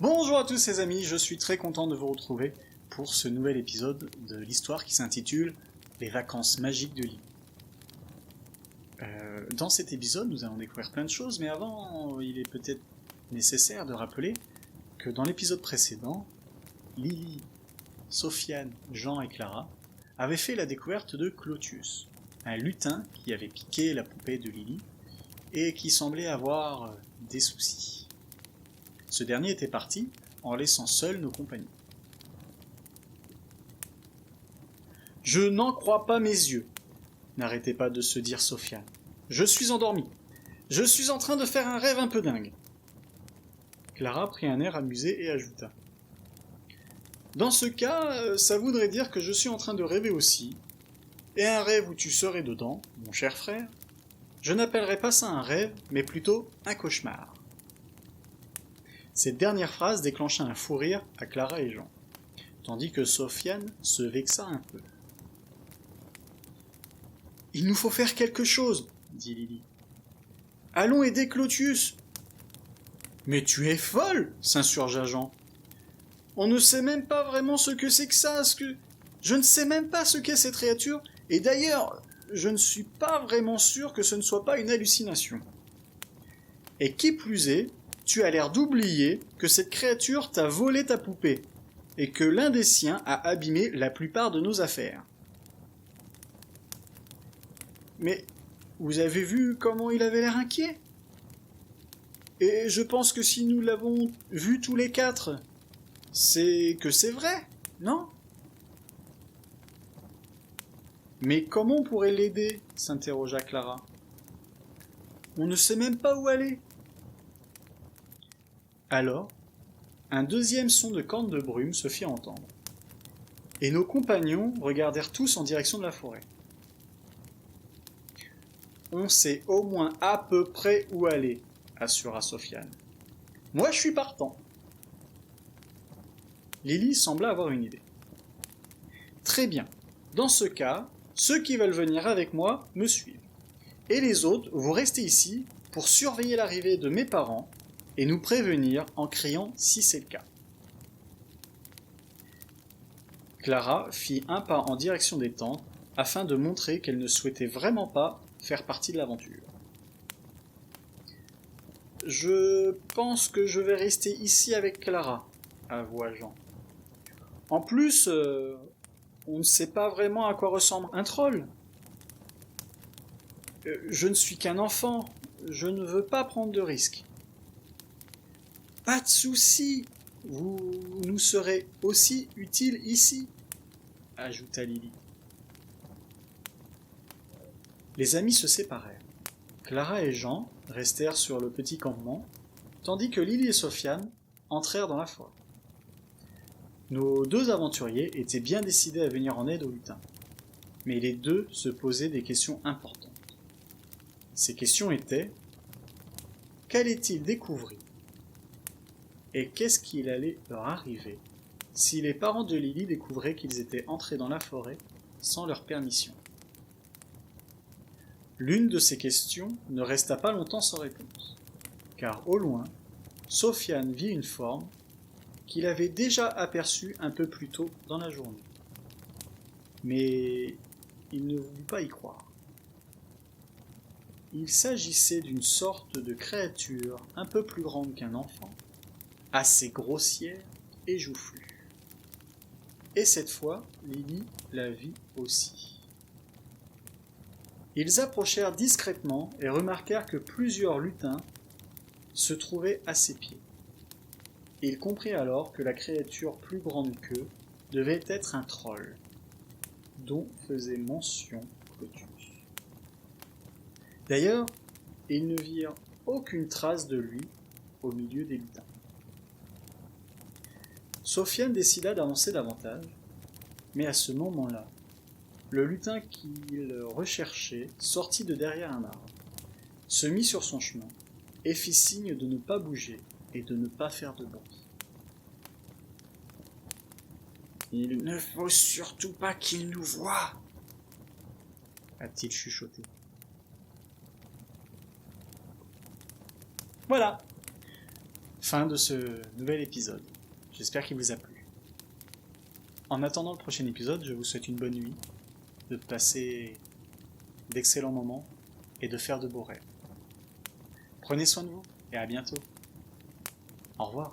Bonjour à tous les amis, je suis très content de vous retrouver pour ce nouvel épisode de l'histoire qui s'intitule « Les vacances magiques de Lily ». Dans cet épisode, nous allons découvrir plein de choses, mais avant, il est peut-être nécessaire de rappeler que dans l'épisode précédent, Lily, Sofiane, Jean et Clara avaient fait la découverte de Clotius, un lutin qui avait piqué la poupée de Lily et qui semblait avoir des soucis. Ce dernier était parti en laissant seuls nos compagnons. « Je n'en crois pas mes yeux !» n'arrêtait pas de se dire Sofiane. « Je suis endormi. Je suis en train de faire un rêve un peu dingue. » Clara prit un air amusé et ajouta. « Dans ce cas, ça voudrait dire que je suis en train de rêver aussi. Et un rêve où tu serais dedans, mon cher frère, je n'appellerais pas ça un rêve, mais plutôt un cauchemar. » Cette dernière phrase déclencha un fou rire à Clara et Jean, tandis que Sofiane se vexa un peu. « Il nous faut faire quelque chose, » dit Lily. « Allons aider Clotius. »« Mais tu es folle, » s'insurgea Jean. « On ne sait même pas vraiment ce que c'est que ça, Je ne sais même pas ce qu'est cette créature, et d'ailleurs, je ne suis pas vraiment sûr que ce ne soit pas une hallucination. Et qui plus est, tu as l'air d'oublier que cette créature t'a volé ta poupée, et que l'un des siens a abîmé la plupart de nos affaires. » Mais vous avez vu comment il avait l'air inquiet ? Et je pense que si nous l'avons vu tous les quatre, c'est que c'est vrai, non ? Mais comment on pourrait l'aider ? S'interrogea Clara. On ne sait même pas où aller. Alors, un deuxième son de corne de brume se fit entendre, et nos compagnons regardèrent tous en direction de la forêt. On sait au moins à peu près où aller, assura Sofiane. Moi, je suis partant. Lily sembla avoir une idée. Très bien. Dans ce cas, ceux qui veulent venir avec moi me suivent. Et les autres, vous restez ici pour surveiller l'arrivée de mes parents et nous prévenir en criant si c'est le cas. Clara fit un pas en direction des tentes afin de montrer qu'elle ne souhaitait vraiment pas faire partie de l'aventure. « Je pense que je vais rester ici avec Clara, » avoua Jean. « En plus, on ne sait pas vraiment à quoi ressemble un troll. Je ne suis qu'un enfant, je ne veux pas prendre de risques. »« Pas de souci, vous nous serez aussi utiles ici, » ajouta Lily. Les amis se séparèrent. Clara et Jean restèrent sur le petit campement, tandis que Lily et Sofiane entrèrent dans la forêt. Nos deux aventuriers étaient bien décidés à venir en aide aux lutins, mais les deux se posaient des questions importantes. Ces questions étaient: qu'allaient-ils découvrir ? Et qu'est-ce qu'il allait leur arriver si les parents de Lily découvraient qu'ils étaient entrés dans la forêt sans leur permission ? L'une de ces questions ne resta pas longtemps sans réponse, car au loin, Sofiane vit une forme qu'il avait déjà aperçue un peu plus tôt dans la journée. Mais il ne voulut pas y croire. Il s'agissait d'une sorte de créature un peu plus grande qu'un enfant, assez grossière et joufflue. Et cette fois, Lily la vit aussi. Ils approchèrent discrètement et remarquèrent que plusieurs lutins se trouvaient à ses pieds. Il comprit alors que la créature plus grande qu'eux devait être un troll, dont faisait mention Clotius. D'ailleurs, ils ne virent aucune trace de lui au milieu des lutins. Sofiane décida d'avancer davantage, mais à ce moment-là, le lutin qu'il recherchait sortit de derrière un arbre, se mit sur son chemin et fit signe de ne pas bouger et de ne pas faire de bruit. « Il ne faut surtout pas qu'il nous voie !» a-t-il chuchoté. Voilà. Fin de ce nouvel épisode. J'espère qu'il vous a plu. En attendant le prochain épisode, je vous souhaite une bonne nuit, de passer d'excellents moments et de faire de beaux rêves. Prenez soin de vous et à bientôt. Au revoir.